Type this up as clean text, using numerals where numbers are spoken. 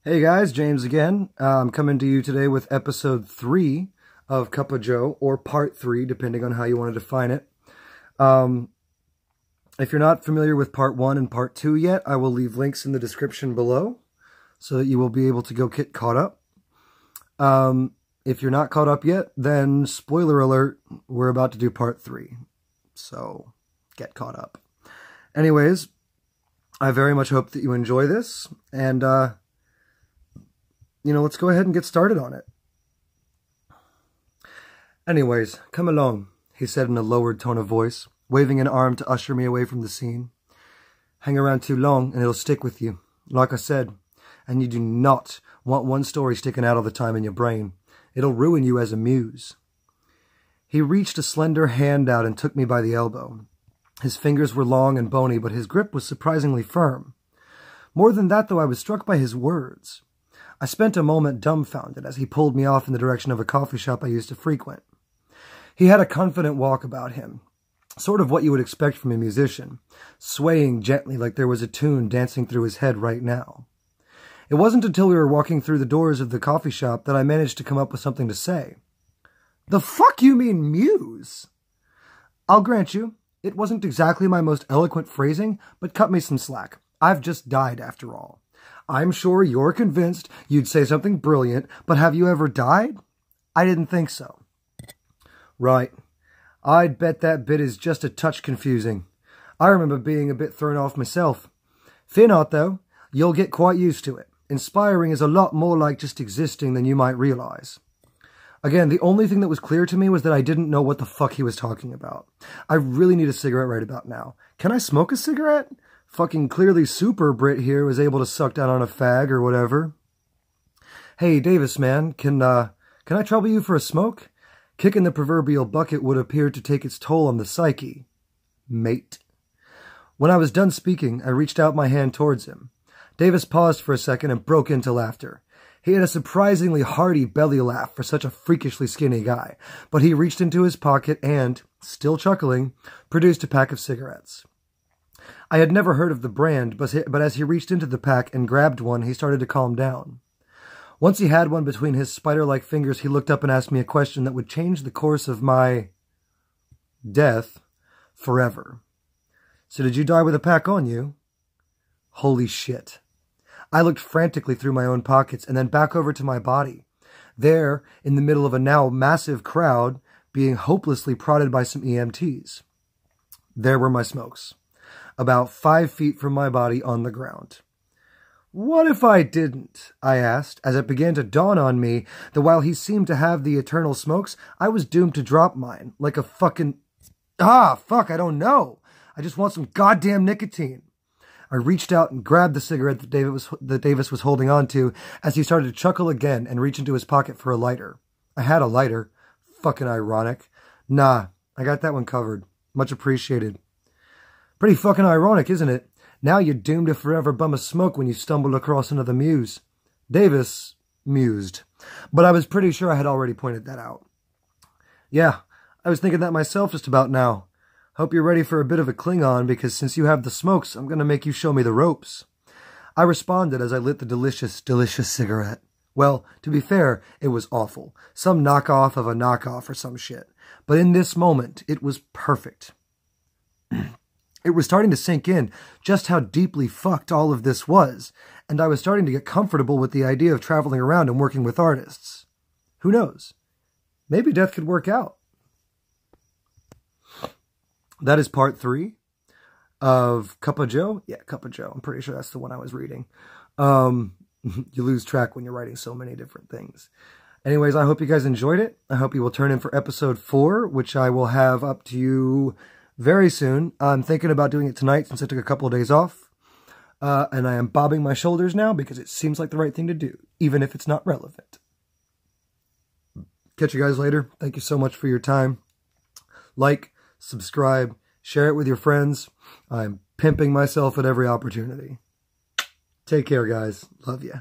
Hey guys, James again. I'm coming to you today with episode 3 of Cup of Joe, or part 3, depending on how you want to define it. If you're not familiar with part 1 and part 2 yet, I will leave links in the description below so that you will be able to go get caught up. If you're not caught up yet, then spoiler alert, we're about to do part 3. So get caught up. Anyways, I very much hope that you enjoy this, and let's go ahead and get started on it. Anyways, come along, he said in a lowered tone of voice, waving an arm to usher me away from the scene. Hang around too long and it'll stick with you, like I said, and you do not want one story sticking out all the time in your brain. It'll ruin you as a muse. He reached a slender hand out and took me by the elbow. His fingers were long and bony, but his grip was surprisingly firm. More than that, though, I was struck by his words. I spent a moment dumbfounded as he pulled me off in the direction of a coffee shop I used to frequent. He had a confident walk about him, sort of what you would expect from a musician, swaying gently like there was a tune dancing through his head right now. It wasn't until we were walking through the doors of the coffee shop that I managed to come up with something to say. "The fuck you mean muse?" I'll grant you, it wasn't exactly my most eloquent phrasing, but cut me some slack. I've just died after all. I'm sure you're convinced you'd say something brilliant, but have you ever died? I didn't think so. Right. I'd bet that bit is just a touch confusing. I remember being a bit thrown off myself. Fear not, though. You'll get quite used to it. Inspiring is a lot more like just existing than you might realize. Again, the only thing that was clear to me was that I didn't know what the fuck he was talking about. I really need a cigarette right about now. Can I smoke a cigarette? Fucking clearly super Brit here was able to suck down on a fag or whatever. Hey, Davis, man, can I trouble you for a smoke? Kicking the proverbial bucket would appear to take its toll on the psyche. Mate. When I was done speaking, I reached out my hand towards him. Davis paused for a second and broke into laughter. He had a surprisingly hearty belly laugh for such a freakishly skinny guy, but he reached into his pocket and, still chuckling, produced a pack of cigarettes. I had never heard of the brand, but as he reached into the pack and grabbed one, he started to calm down. Once he had one between his spider-like fingers, he looked up and asked me a question that would change the course of my death forever. "So did you die with a pack on you?" Holy shit. I looked frantically through my own pockets and then back over to my body. There, in the middle of a now massive crowd, being hopelessly prodded by some EMTs. There were my smokes. About 5 feet from my body on the ground. What if I didn't? I asked, as it began to dawn on me that while he seemed to have the eternal smokes, I was doomed to drop mine, like a fucking... fuck, I don't know. I just want some goddamn nicotine. I reached out and grabbed the cigarette that Davis was holding on to as he started to chuckle again and reach into his pocket for a lighter. I had a lighter. Fucking ironic. Nah, I got that one covered. Much appreciated. Pretty fucking ironic, isn't it? Now you're doomed to forever bum a smoke when you stumble across another muse. Davis mused, but I was pretty sure I had already pointed that out. Yeah, I was thinking that myself just about now. Hope you're ready for a bit of a Klingon, because since you have the smokes, I'm going to make you show me the ropes. I responded as I lit the delicious, delicious cigarette. Well, to be fair, it was awful. Some knockoff of a knockoff or some shit. But in this moment, it was perfect. It was starting to sink in just how deeply fucked all of this was, and I was starting to get comfortable with the idea of traveling around and working with artists. Who knows? Maybe death could work out. That is part 3 of Cup of Joe. Yeah, Cup of Joe. I'm pretty sure that's the one I was reading. You lose track when you're writing so many different things. Anyways, I hope you guys enjoyed it. I hope you will turn in for episode 4, which I will have up to you very soon. I'm thinking about doing it tonight since I took a couple of days off. And I am bobbing my shoulders now because it seems like the right thing to do, even if it's not relevant. Catch you guys later. Thank you so much for your time. Like, subscribe, share it with your friends. I'm pimping myself at every opportunity. Take care, guys. Love ya.